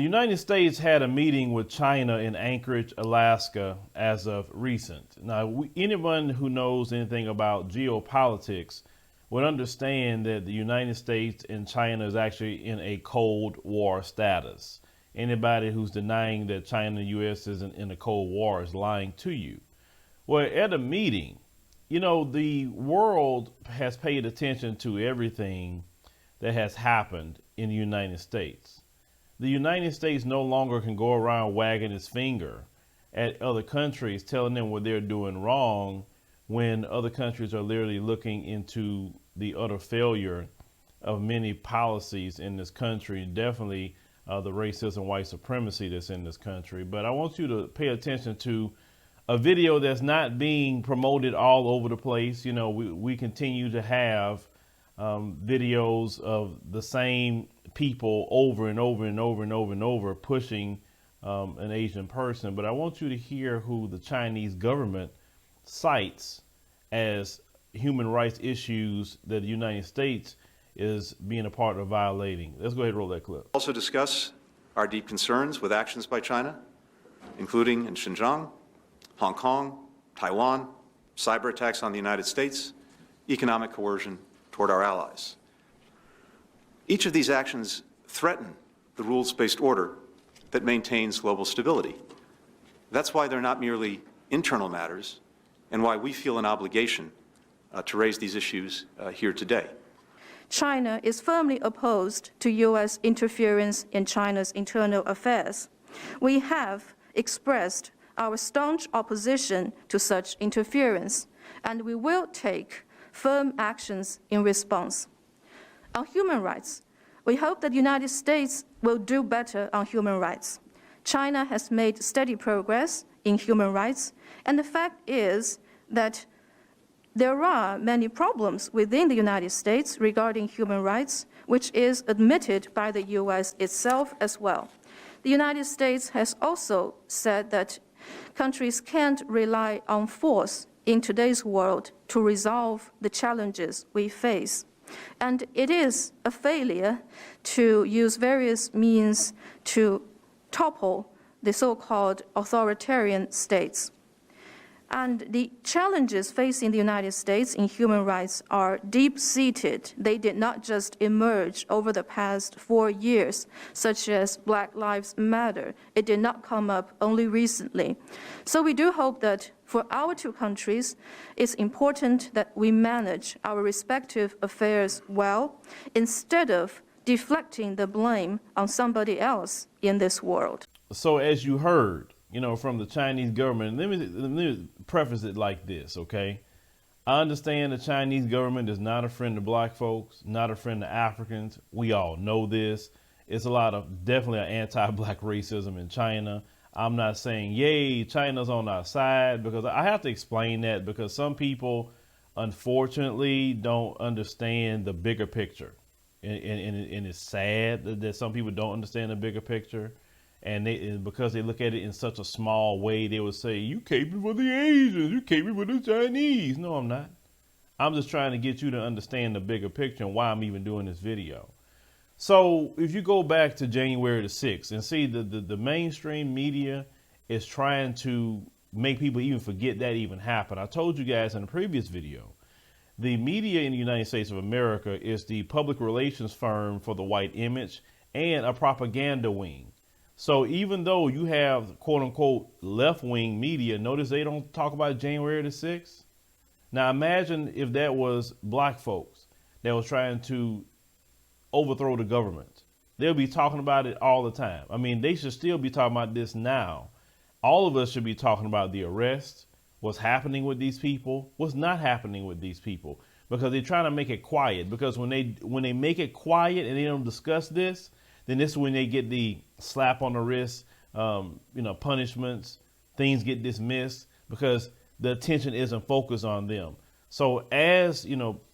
United States had a meeting with China in Anchorage, Alaska, as of recent. Now, anyone who knows anything about geopolitics would understand that the United States and China is actually in a Cold War status. Anybody who's denying that China and the U.S. isn't in a Cold War is lying to you. Well, at a meeting, you know, the world has paid attention to everything that has happened in the United States. The United States no longer can go around wagging its finger at other countries, telling them what they're doing wrong, when other countries are literally looking into the utter failure of many policies in this country, definitely the racism, white supremacy that's in this country. But I want you to pay attention to a video that's not being promoted all over the place. You know, we continue to have videos of the same people over and over and over and over and over pushing an Asian person. But I want you to hear who the Chinese government cites as human rights issues that the United States is being a part of violating. Let's go ahead and roll that clip. Also discuss our deep concerns with actions by China, including in Xinjiang, Hong Kong, Taiwan, cyber attacks on the United States, economic coercion toward our allies. Each of these actions threaten the rules-based order that maintains global stability. That's why they're not merely internal matters, and why we feel an obligation to raise these issues here today. China is firmly opposed to U.S. interference in China's internal affairs. We have expressed our staunch opposition to such interference, and we will take firm actions in response. On human rights, we hope that the United States will do better on human rights. China has made steady progress in human rights, and the fact is that there are many problems within the United States regarding human rights, which is admitted by the U.S. itself as well. The United States has also said that countries can't rely on force in today's world to resolve the challenges we face. And it is a failure to use various means to topple the so-called authoritarian states. And the challenges facing the United States in human rights are deep-seated. They did not just emerge over the past 4 years, such as Black Lives Matter. It did not come up only recently. So we do hope that for our two countries, it's important that we manage our respective affairs well, instead of deflecting the blame on somebody else in this world. So as you heard, you know, from the Chinese government, let me preface it like this, okay? I understand the Chinese government is not a friend of black folks, not a friend of Africans. We all know this. It's a lot of definitely an anti-black racism in China. I'm not saying, yay, China's on our side, because I have to explain that, because some people, unfortunately, don't understand the bigger picture. And it's sad that some people don't understand the bigger picture. And because they look at it in such a small way, they would say, you caping for the Asians, you caping for the Chinese. No, I'm not. I'm just trying to get you to understand the bigger picture and why I'm even doing this video. So if you go back to January the 6th and see the mainstream media is trying to make people even forget that even happened. I told you guys in a previous video, the media in the United States of America is the public relations firm for the white image and a propaganda wing. So even though you have quote unquote left-wing media, notice they don't talk about January the 6th. Now imagine if that was black folks that was trying to overthrow the government. They'll be talking about it all the time. I mean, they should still be talking about this now. All of us should be talking about the arrest, what's happening with these people, what's not happening with these people, because they're trying to make it quiet. Because when they make it quiet and they don't discuss this, then this is when they get the slap on the wrist, punishments, things get dismissed because the attention isn't focused on them. So as,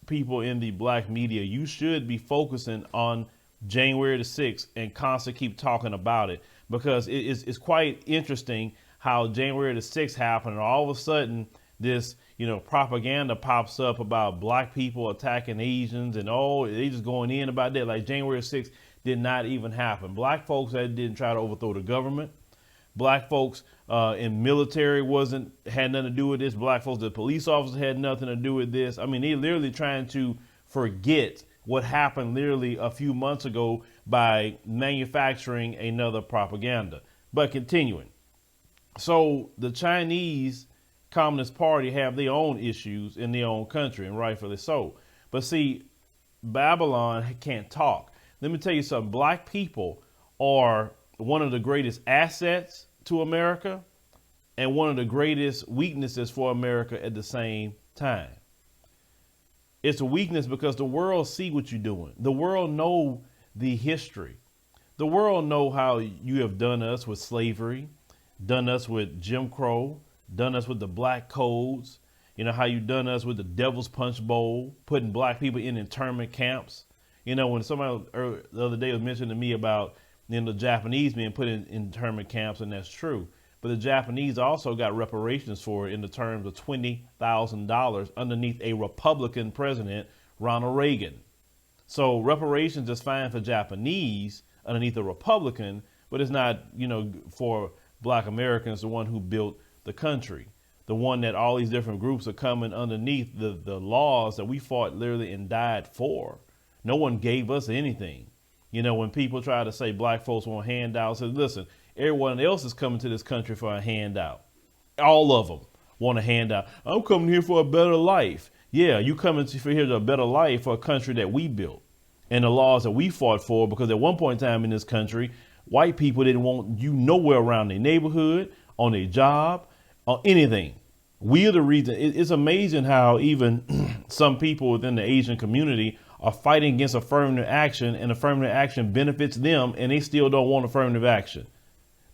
people in the black media, you should be focusing on January the 6th and constantly keep talking about it, because it's quite interesting how January the 6th happened and all of a sudden this, propaganda pops up about black people attacking Asians and they just going in about that. Like January 6th did not even happen. Black folks that didn't try to overthrow the government. Black folks in military had nothing to do with this. Black folks, the police officers had nothing to do with this. I mean, they're literally trying to forget what happened literally a few months ago by manufacturing another propaganda. But continuing. So the Chinese Communist Party have their own issues in their own country, and rightfully so. But see, Babylon can't talk. Let me tell you something. Black people are one of the greatest assets to America and one of the greatest weaknesses for America at the same time. It's a weakness because the world see what you're doing. The world know the history. The world know how you have done us with slavery, done us with Jim Crow, done us with the black codes, how you done us with the Devil's Punch Bowl, putting black people in internment camps. When somebody the other day was mentioning to me about the Japanese being put in internment camps, and that's true. But the Japanese also got reparations for it in the terms of $20,000 underneath a Republican president, Ronald Reagan. So reparations is fine for Japanese underneath a Republican, but it's not, for black Americans, the one who built the country, the one that all these different groups are coming underneath the laws that we fought literally and died for. No one gave us anything. When people try to say black folks want handouts, say, listen, everyone else is coming to this country for a handout. All of them want a handout. I'm coming here for a better life. Yeah, you coming for here to a better life for a country that we built and the laws that we fought for, because at one point in time in this country, white people didn't want you nowhere around their neighborhood, on their job, or anything. We are the reason. It's amazing how even some people within the Asian community are fighting against affirmative action, and affirmative action benefits them, and they still don't want affirmative action.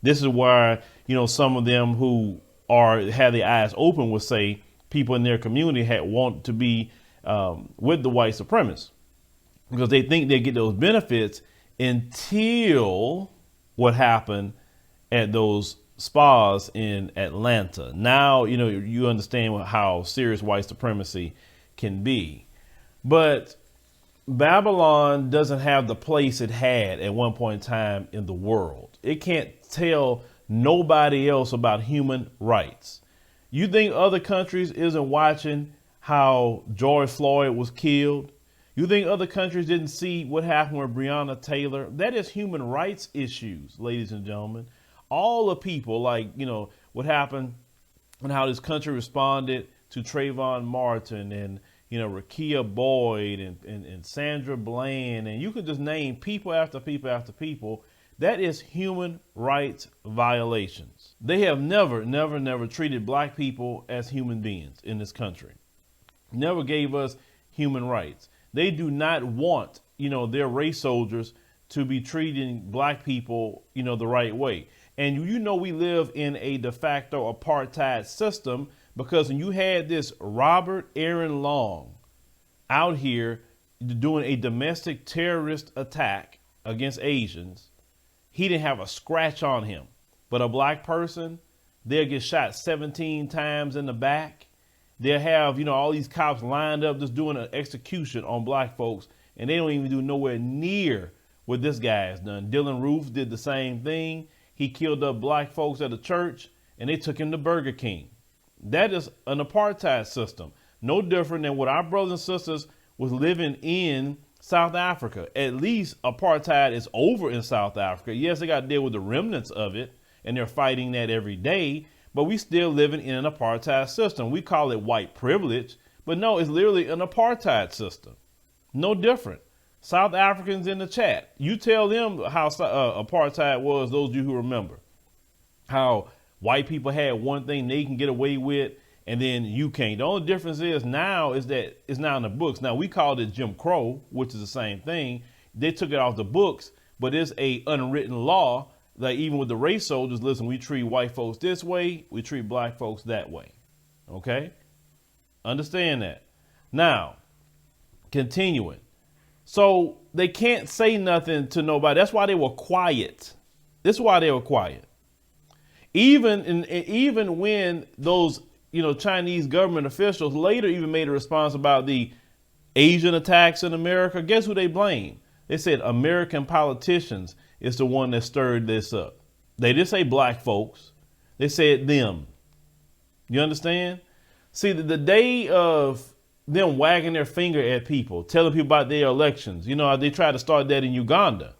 This is why, some of them who have their eyes open will say people in their community want to be with the white supremacists, because they think they get those benefits until what happened at those spas in Atlanta. Now, you understand how serious white supremacy can be. But Babylon doesn't have the place it had at one point in time in the world. It can't tell nobody else about human rights. You think other countries isn't watching how George Floyd was killed? You think other countries didn't see what happened with Breonna Taylor? That is human rights issues, ladies and gentlemen. All the people, what happened and how this country responded to Trayvon Martin and Rekia Boyd and Sandra Bland, and you could just name people after people after people. That is human rights violations. They have never treated black people as human beings in this country. Never gave us human rights. They do not want, their race soldiers to be treating black people, the right way. And we live in a de facto apartheid system, because when you had this Robert Aaron Long out here doing a domestic terrorist attack against Asians, he didn't have a scratch on him. But a black person, they'll get shot 17 times in the back. They'll have, all these cops lined up just doing an execution on black folks, and they don't even do nowhere near what this guy has done. Dylan Roof did the same thing. He killed up black folks at a church, and they took him to Burger King. That is an apartheid system. No different than what our brothers and sisters was living in South Africa. At least apartheid is over in South Africa. Yes, they got to deal with the remnants of it, and they're fighting that every day, but we still living in an apartheid system. We call it white privilege, but no, it's literally an apartheid system. No different. South Africans in the chat, you tell them how apartheid was, those of you who remember. How white people had one thing they can get away with, and then you can't. The only difference is now is that it's now in the books. Now, we called it Jim Crow, which is the same thing. They took it off the books, but it's a unwritten law. Like even with the race soldiers, listen, we treat white folks this way, we treat black folks that way. Okay? Understand that. Now, continuing. So they can't say nothing to nobody. That's why they were quiet. This is why they were quiet. Even when those Chinese government officials later even made a response about the Asian attacks in America. Guess who they blame? They said American politicians is the one that stirred this up. They didn't say black folks. They said them. You understand? See, the day of them wagging their finger at people, telling people about their elections, they tried to start that in Uganda.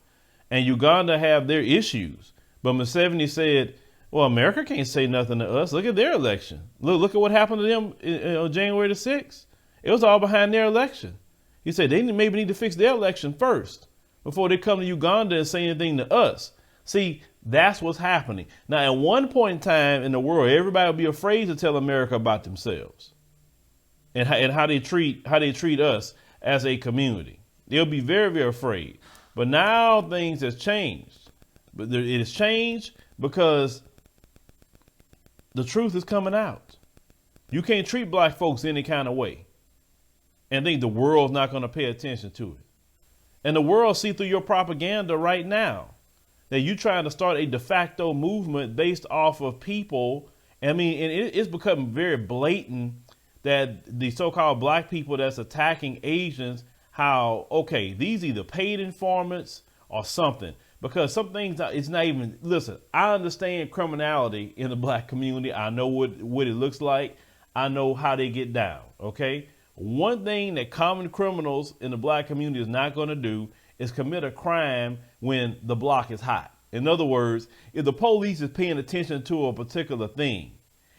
And Uganda have their issues. But Museveni said, well, America can't say nothing to us. Look at their election. Look at what happened to them on January the 6th. It was all behind their election. He said they maybe need to fix their election first before they come to Uganda and say anything to us. See, that's what's happening. Now, at one point in time in the world, everybody will be afraid to tell America about themselves and how they treat us as a community. They'll be very, very afraid. But now things have changed. But it has changed because the truth is coming out. You can't treat black folks any kind of way and think the world's not going to pay attention to it. And the world see through your propaganda right now that you're trying to start a de facto movement based off of people. I mean, and it's become very blatant that the so-called black people that's attacking Asians, how, okay, these either paid informants or something. Because some things, it's not even, listen, I understand criminality in the black community. I know what it looks like. I know how they get down, okay? One thing that common criminals in the black community is not going to do is commit a crime when the block is hot. In other words, if the police is paying attention to a particular thing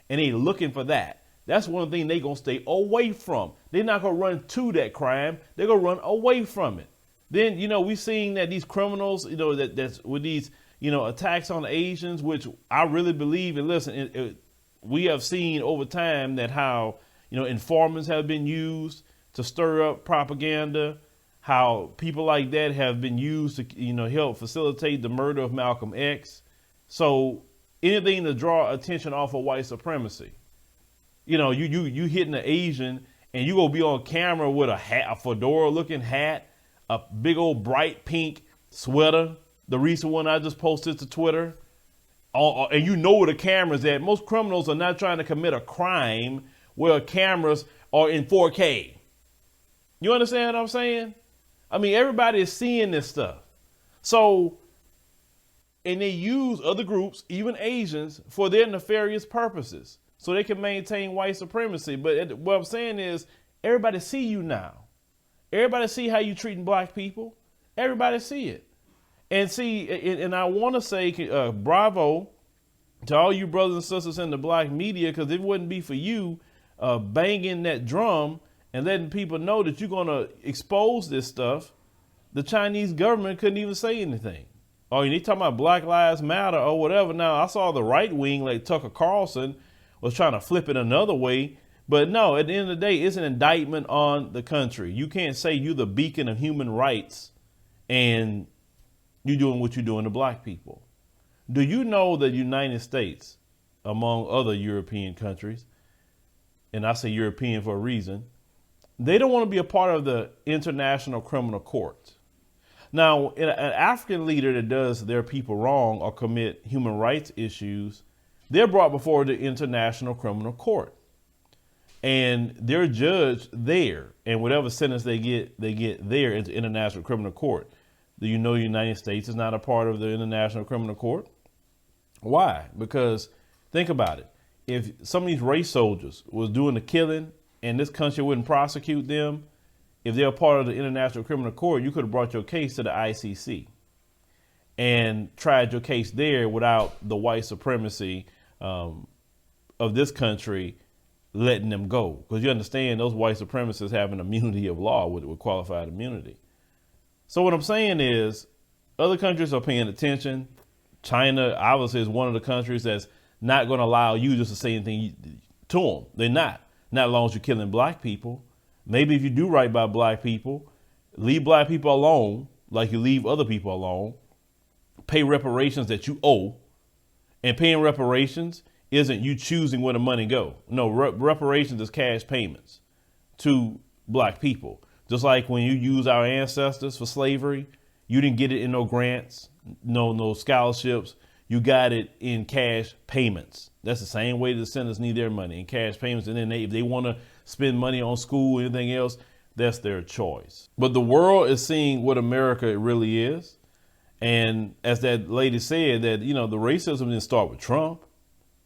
and they looking for that, that's one thing they're going to stay away from. They're not going to run to that crime. They're going to run away from it. Then, we've seen that these criminals, that's with these, attacks on the Asians, which I really believe, and listen, we have seen over time that how, informants have been used to stir up propaganda, how people like that have been used to, help facilitate the murder of Malcolm X. So anything to draw attention off of white supremacy. You hitting an Asian and you gonna be on camera with a fedora looking hat, a big old bright pink sweater, the recent one I just posted to Twitter, and where the camera's at. Most criminals are not trying to commit a crime where cameras are in 4K. You understand what I'm saying? I mean, everybody is seeing this stuff. So, and they use other groups, even Asians, for their nefarious purposes, so they can maintain white supremacy. But what I'm saying is, everybody see you now. Everybody see how you treating black people. Everybody see it. And see, and I want to say bravo to all you brothers and sisters in the black media, because it wouldn't be for you banging that drum and letting people know that you're going to expose this stuff. The Chinese government couldn't even say anything. Oh, you talking about Black Lives Matter or whatever. Now, I saw the right wing, like Tucker Carlson, was trying to flip it another way. But no, at the end of the day, it's an indictment on the country. You can't say you're the beacon of human rights and you're doing what you're doing to black people. Do you know that the United States, among other European countries, and I say European for a reason, they don't want to be a part of the International Criminal Court. Now, an African leader that does their people wrong or commit human rights issues, they're brought before the International Criminal Court. And they're judged there, and whatever sentence they get there into International Criminal Court. Do you know the United States is not a part of the International Criminal Court? Why? Because think about it. If some of these race soldiers was doing the killing and this country wouldn't prosecute them, if they're a part of the International Criminal Court, you could have brought your case to the ICC and tried your case there without the white supremacy of this country letting them go. Because you understand those white supremacists have an immunity of law with qualified immunity. So what I'm saying is other countries are paying attention. China obviously is one of the countries that's not going to allow you just to say anything to them. They're not as long as you're killing black people. Maybe if you do right by black people, leave black people alone like you leave other people alone. Pay reparations that you owe. And paying reparations isn't you choosing where the money go. No, reparations is cash payments to black people. Just like when you use our ancestors for slavery, you didn't get it in no grants, no scholarships. you got it in cash payments. That's the same way the senators need their money, in cash payments. And then if they want to spend money on school or anything else, that's their choice. But the world is seeing what America really is. And as that lady said, that, the racism didn't start with Trump.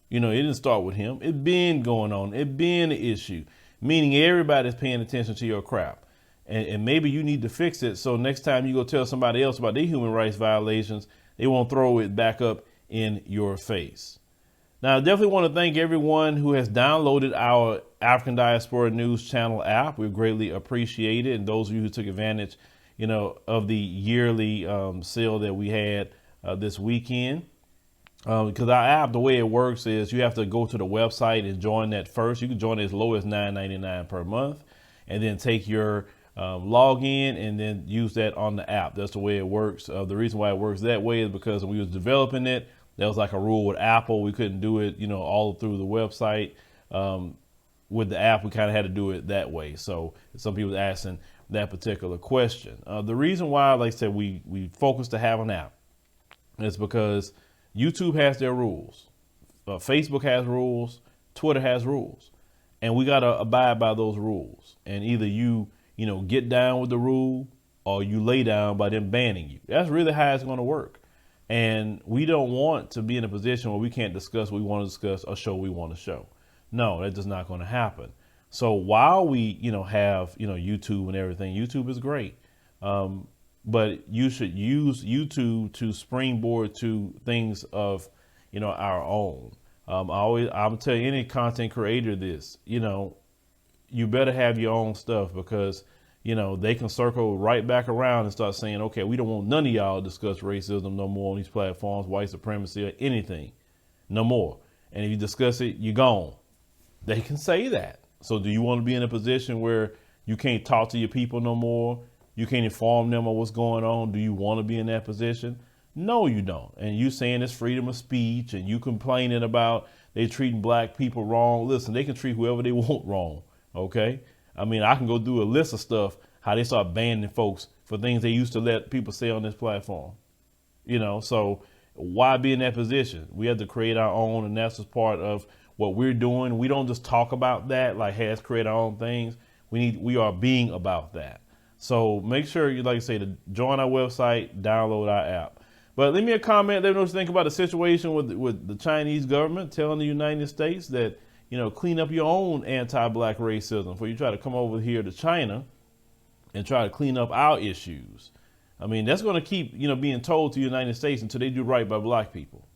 It didn't start with him. It been going on. It been an issue, meaning everybody's paying attention to your crap. And maybe you need to fix it. So next time you go tell somebody else about their human rights violations, they won't throw it back up in your face. Now, I definitely want to thank everyone who has downloaded our African Diaspora News Channel app. We greatly appreciate it. And those of you who took advantage, of the yearly sale that we had this weekend. Because our app, the way it works is you have to go to the website and join that first. You can join as low as $9.99 per month and then take your login and then use that on the app. That's the way it works. The reason why it works that way is because when we was developing it, there was like a rule with Apple. We couldn't do it, all through the website. With the app, we kind of had to do it that way. So some people asking that particular question. The reason why, like I said, we focus to have an app is because YouTube has their rules. Facebook has rules. Twitter has rules. And we got to abide by those rules. And either you get down with the rule or you lay down by them banning you. That's really how it's going to work. And we don't want to be in a position where we can't discuss what we want to discuss or show what we want to show. No, that's just not going to happen. So while we, have, YouTube and everything, YouTube is great. But you should use YouTube to springboard to things of, our own. I'm telling any content creator this, you better have your own stuff because, they can circle right back around and start saying, okay, we don't want none of y'all to discuss racism no more on these platforms, white supremacy or anything, no more. And if you discuss it, you're gone. They can say that. So do you want to be in a position where you can't talk to your people no more? You can't inform them of what's going on. Do you want to be in that position? No, you don't. And you saying it's freedom of speech and you complaining about they treating black people wrong. Listen, they can treat whoever they want wrong. OK, I mean, I can go through a list of stuff, how they start banning folks for things they used to let people say on this platform. So why be in that position? We have to create our own. And that's just part of what we're doing. We don't just talk about that like, hey, let's create our own things. We are being about that. So make sure you, like I say, to join our website, download our app. But leave me a comment. Let me know what you think about the situation with the Chinese government telling the United States that, clean up your own anti-black racism before you try to come over here to China and try to clean up our issues. I mean, that's going to keep, being told to the United States until they do right by black people.